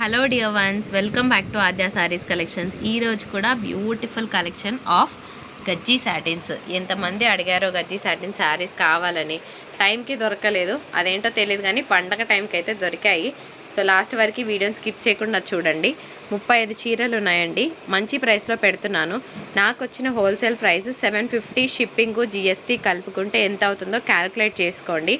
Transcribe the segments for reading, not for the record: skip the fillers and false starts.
Hello dear ones, welcome back to Aadya saris collections. ఈరోజు కూడా beautiful collection of గజ్జీ satins. ఎంతమంది అడిగారో గజ్జీ satin saris కావాలని, టైంకి దొరకలేదు, అదేంటో తెలియదు కానీ పండగ టైంకి అయితే దొరికాయి. సో లాస్ట్ వరకు వీడియోని స్కిప్ చేయకుండా చూడండి. 35 చీరలు ఉన్నాయండి. మంచి ప్రైస్లో పెడుతున్నాను. నాకు వచ్చిన హోల్సేల్ ప్రైస్ 750. షిప్పింగ్ జిఎస్టీ కలుపుకుంటే ఎంత అవుతుందో క్యాలిక్యులేట్ చేసుకోండి.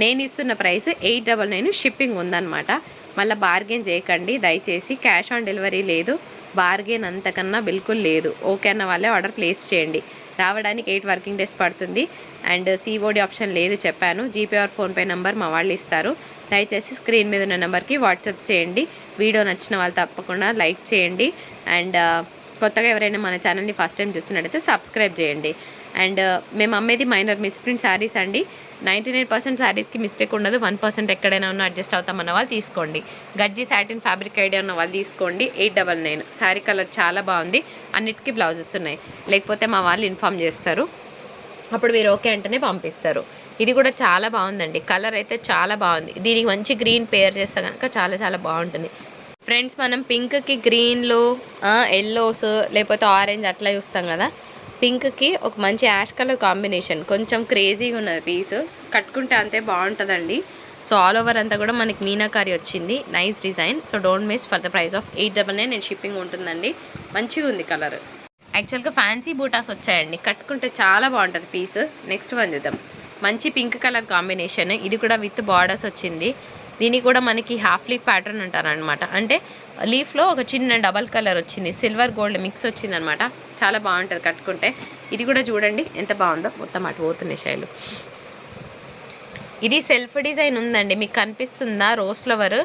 నేను ఇస్తున్న ప్రైస్ 899. షిప్పింగ్ ఉందన్నమాట. మళ్ళీ బార్గెన్ చేయకండి దయచేసి. క్యాష్ ఆన్ డెలివరీ లేదు, బార్గెన్ అంతకన్నా బిల్కుల్ లేదు. ఓకే అన్న వాళ్ళే ఆర్డర్ ప్లేస్ చేయండి. రావడానికి 8 వర్కింగ్ డేస్ పడుతుంది. అండ్ సిఓడి ఆప్షన్ లేదు చెప్పాను. జీపే ఆర్ ఫోన్పే నెంబర్ మా వాళ్ళు ఇస్తారు. దయచేసి స్క్రీన్ మీద ఉన్న నెంబర్కి వాట్సాప్ చేయండి. వీడియో నచ్చిన వాళ్ళు తప్పకుండా లైక్ చేయండి. అండ్ కొత్తగా ఎవరైనా మన ఛానల్ని ఫస్ట్ టైం చూస్తున్నట్టయితే సబ్స్క్రైబ్ చేయండి. అండ్ మేము అమ్మేది మైనర్ మిస్ప్రింట్ శారీస్ అండి. 99% శారీస్కి మిస్టేక్ ఉండదు. 1% ఎక్కడైనా ఉన్న అడ్జస్ట్ అవుతామన్న వాళ్ళు తీసుకోండి. గజ్జీ సాటిన్ ఫ్యాబ్రిక్ ఐడియా ఉన్న వాళ్ళు తీసుకోండి. 899. శారీ కలర్ చాలా బాగుంది. అన్నిటికీ బ్లౌజెస్ ఉన్నాయి. లేకపోతే మా వాళ్ళు ఇన్ఫామ్ చేస్తారు, అప్పుడు మీరు ఓకే అంటేనే పంపిస్తారు. ఇది కూడా చాలా బాగుందండి. కలర్ అయితే చాలా బాగుంది. దీనికి మంచి గ్రీన్ పేర్ చేస్తే కనుక చాలా చాలా బాగుంటుంది. ఫ్రెండ్స్, మనం పింక్కి గ్రీన్లో ఎల్లోస్ లేకపోతే ఆరెంజ్ అట్లా చూస్తాం కదా. పింక్కి ఒక మంచి యాష్ కలర్ కాంబినేషన్, కొంచెం క్రేజీగా ఉన్నది పీస్. కట్టుకుంటే అంతే బాగుంటుందండి. సో ఆల్ ఓవర్ అంతా కూడా మనకి మీనాకారి వచ్చింది. Nice design. So don't miss for the price of 899. నేను షిప్పింగ్ ఉంటుందండి. మంచిగా ఉంది కలర్. యాక్చువల్గా ఫ్యాన్సీ బూటాస్ వచ్చాయండి. కట్టుకుంటే చాలా బాగుంటుంది పీస్. నెక్స్ట్ వన్ చూద్దాం. మంచి పింక్ కలర్ కాంబినేషన్. ఇది కూడా విత్ బార్డర్స్ వచ్చింది. దీనికి కూడా మనకి హాఫ్ లీఫ్ ప్యాటర్న్ అంటారనమాట. అంటే లీఫ్లో ఒక చిన్న డబల్ కలర్ వచ్చింది, సిల్వర్ గోల్డ్ మిక్స్ వచ్చిందనమాట. చాలా బాగుంటుంది కట్టుకుంటే. ఇది కూడా చూడండి ఎంత బాగుందో. మొత్తం అటు పోతున్నాయి శైలు. ఇది సెల్ఫ్ డిజైన్ ఉందండి. మీకు కనిపిస్తుందా? రోజ్ ఫ్లవర్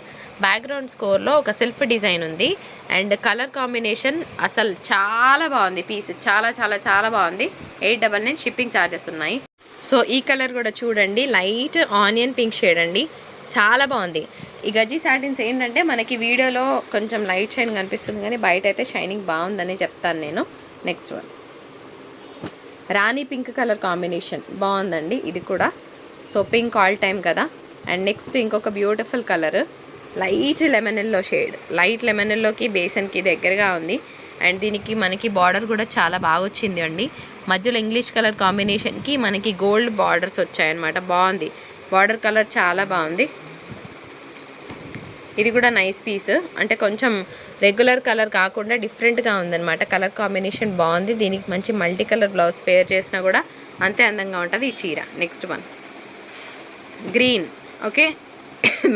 బ్యాక్గ్రౌండ్ స్కోర్లో ఒక సెల్ఫ్ డిజైన్ ఉంది. అండ్ కలర్ కాంబినేషన్ అసలు చాలా బాగుంది పీస్. చాలా చాలా చాలా బాగుంది. 899. షిప్పింగ్ ఛార్జెస్ ఉన్నాయి. సో ఈ కలర్ కూడా చూడండి. లైట్ ఆనియన్ పింక్ షేడ్ అండి. చాలా బాగుంది. ఈ గజ్జీ సాటిన్స్ ఏంటంటే మనకి వీడియోలో కొంచెం లైట్ షైన్ కనిపిస్తుంది కానీ బయట అయితే షైనింగ్ బాగుందని చెప్తాను నేను. నెక్స్ట్ వన్ రాణి పింక్ కలర్ కాంబినేషన్ బాగుందండి ఇది కూడా. సో పింక్ ఆల్ టైమ్ కదా. అండ్ నెక్స్ట్ ఇంకొక beautiful colour light lemon yellow shade. Light lemon ఎల్లోకి బేసన్కి దగ్గరగా ఉంది. అండ్ దీనికి మనకి బార్డర్ కూడా చాలా బాగా వచ్చింది అండి. మధ్యలో ఇంగ్లీష్ కలర్ కాంబినేషన్కి మనకి గోల్డ్ బార్డర్స్ వచ్చాయన్నమాట. బాగుంది. బార్డర్ కలర్ చాలా బాగుంది. ఇది కూడా నైస్ పీస్. అంటే కొంచెం రెగ్యులర్ కలర్ కాకుండా డిఫరెంట్గా ఉందన్నమాట. కలర్ కాంబినేషన్ బాగుంది. దీనికి మంచి మల్టీ కలర్ బ్లౌజ్ పేర్ చేసినా కూడా అంతే అందంగా ఉంటుంది ఈ చీర. Next one green. Okay,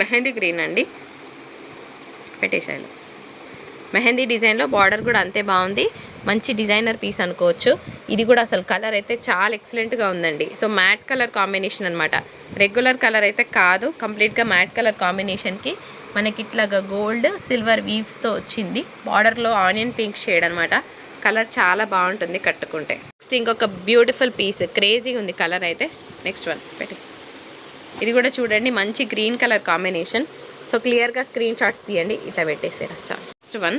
mehndi green అండి. పెట్టేశాను. మెహందీ డిజైన్లో బార్డర్ కూడా అంతే బాగుంది. మంచి డిజైనర్ పీస్ అనుకోవచ్చు. ఇది కూడా అసలు కలర్ అయితే చాలా ఎక్సలెంట్గా ఉందండి. సో మ్యాట్ కలర్ కాంబినేషన్ అనమాట. రెగ్యులర్ కలర్ అయితే కాదు. కంప్లీట్గా మ్యాట్ కలర్ కాంబినేషన్కి మనకి ఇట్లాగా గోల్డ్ సిల్వర్ వీవ్స్తో వచ్చింది. బార్డర్లో ఆనియన్ పింక్ షేడ్ అనమాట. కలర్ చాలా బాగుంటుంది కట్టుకుంటే. నెక్స్ట్ ఇంకొక బ్యూటిఫుల్ పీస్. క్రేజీగా ఉంది కలర్ అయితే. నెక్స్ట్ వన్ పెట్టి. ఇది కూడా చూడండి మంచి గ్రీన్ కలర్ కాంబినేషన్. సో క్లియర్గా స్క్రీన్ షాట్స్ తీయండి. ఇట్లా పెట్టేసారు చాలా. నెక్స్ట్ వన్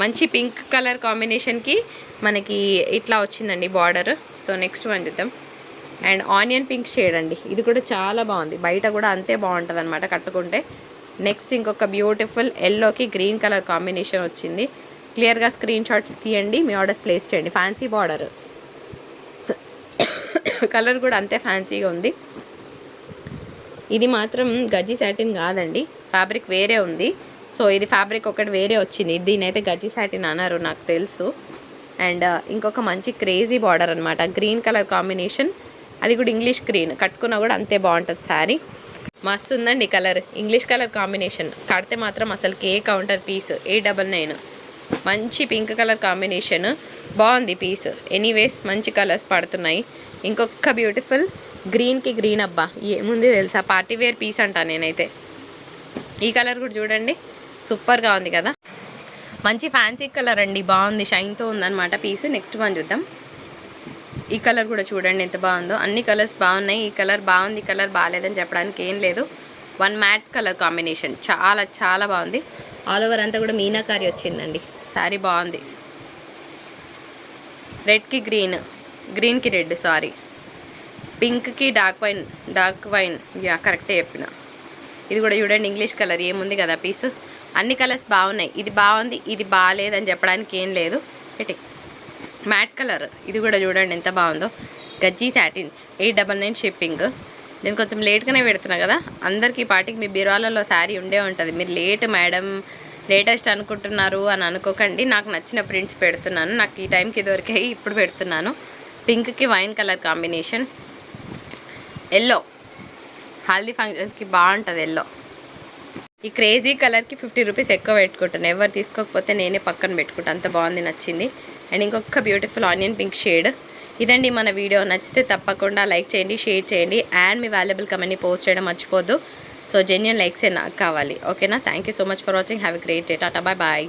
మంచి పింక్ కలర్ కాంబినేషన్కి మనకి ఇట్లా వచ్చిందండి బార్డర్. సో నెక్స్ట్ వన్ చూద్దాం. అండ్ ఆనియన్ పింక్ షేడ్ అండి. ఇది కూడా చాలా బాగుంది. బయట కూడా అంతే బాగుంటుంది అనమాట కట్టుకుంటే. నెక్స్ట్ ఇంకొక బ్యూటిఫుల్ ఎల్లోకి గ్రీన్ కలర్ కాంబినేషన్ వచ్చింది. క్లియర్గా స్క్రీన్ షాట్స్ తీయండి. మీ ఆర్డర్స్ ప్లేస్ చేయండి. Fancy border. కలర్ కూడా అంతే ఫ్యాన్సీగా ఉంది. ఇది మాత్రం గజ్జీ సాటిన్ కాదండి, ఫ్యాబ్రిక్ వేరే ఉంది. సో ఇది ఫ్యాబ్రిక్ ఒకటి వేరే వచ్చింది. దీని అయితే గజ్జీ సాటిన్ అన్నారు నాకు తెలుసు. అండ్ ఇంకొక మంచి క్రేజీ బార్డర్ అనమాట. Green colour combination. అది కూడా ఇంగ్లీష్ గ్రీన్. కట్టుకున్నా కూడా అంతే బాగుంటుంది శారీ. మస్తు ఉందండి కలర్. English colour combination. కడితే మాత్రం అసలు కేక్ ఉంటుంది పీస్. 899. మంచి పింక్ కలర్ కాంబినేషన్. బాగుంది పీస్. ఎనీవేస్ మంచి కలర్స్ పడుతున్నాయి. ఇంకొక బ్యూటిఫుల్ గ్రీన్కి గ్రీన్. అబ్బా ఏముంది తెలుసా, పార్టీ వేర్ పీస్ అంట నేనైతే. ఈ కలర్ కూడా చూడండి సూపర్గా ఉంది కదా. మంచి ఫ్యాన్సీ కలర్ అండి. బాగుంది. షైన్తో ఉందన్నమాట పీస్. నెక్స్ట్ వన్ చూద్దాం. ఈ కలర్ కూడా చూడండి ఎంత బాగుందో. అన్ని కలర్స్ బాగున్నాయి. ఈ కలర్ బాగుంది, ఈ కలర్ బాగాలేదని చెప్పడానికి ఏం లేదు. One mat colour combination. చాలా చాలా బాగుంది. ఆల్ ఓవర్ అంతా కూడా మీనాకారి వచ్చిందండి. శారీ బాగుంది. రెడ్కి గ్రీన్, గ్రీన్కి రెడ్, సారీ పింక్కి డార్క్ వైన్. యా కరెక్టే చెప్పిన. ఇది కూడా చూడండి ఇంగ్లీష్ కలర్. ఏముంది కదా పీస్. అన్ని కలర్స్ బాగున్నాయి. ఇది బాగుంది ఇది బాగాలేదని చెప్పడానికి ఏం లేదు. పెట్టి మ్యాట్ కలర్ ఇది కూడా చూడండి ఎంత బాగుందో. గజ్జీ సాటిన్స్ 899 షిప్పింగ్. నేను కొంచెం లేట్గానే పెడుతున్నా కదా, అందరికీ పాటికి మీ బీరువాలలో శారీ ఉండే ఉంటుంది. మీరు లేట్ మేడం లేటెస్ట్ అనుకుంటున్నారు అని అనుకోకండి. నాకు నచ్చిన ప్రింట్స్ పెడుతున్నాను. నాకు ఈ టైంకి దొరికాయి, ఇప్పుడు పెడుతున్నాను. పింక్కి wine colour combination, yellow haldi ఫంక్షన్స్కి బాగుంటుంది ఎల్లో. ఈ క్రేజీ కలర్కి 50 రూపీస్ ఎక్కువ పెట్టుకుంటాను. ఎవరు తీసుకోకపోతే నేనే పక్కన పెట్టుకుంటాను, అంత బాగుంది, నచ్చింది. అండ్ ఇంకొక బ్యూటిఫుల్ ఆనియన్ పింక్ షేడ్. ఇదండి మన వీడియో. నచ్చితే తప్పకుండా లైక్ చేయండి, షేర్ చేయండి, అండ్ మీ వాల్యుబుల్ కమెంట్ని పోస్ట్ చేయడం మర్చిపోద్దు. సో జెన్యూన్ లైక్సే నాకు కావాలి, ఓకేనా? Thank you so much for watching. Have a great day. Tata, bye bye.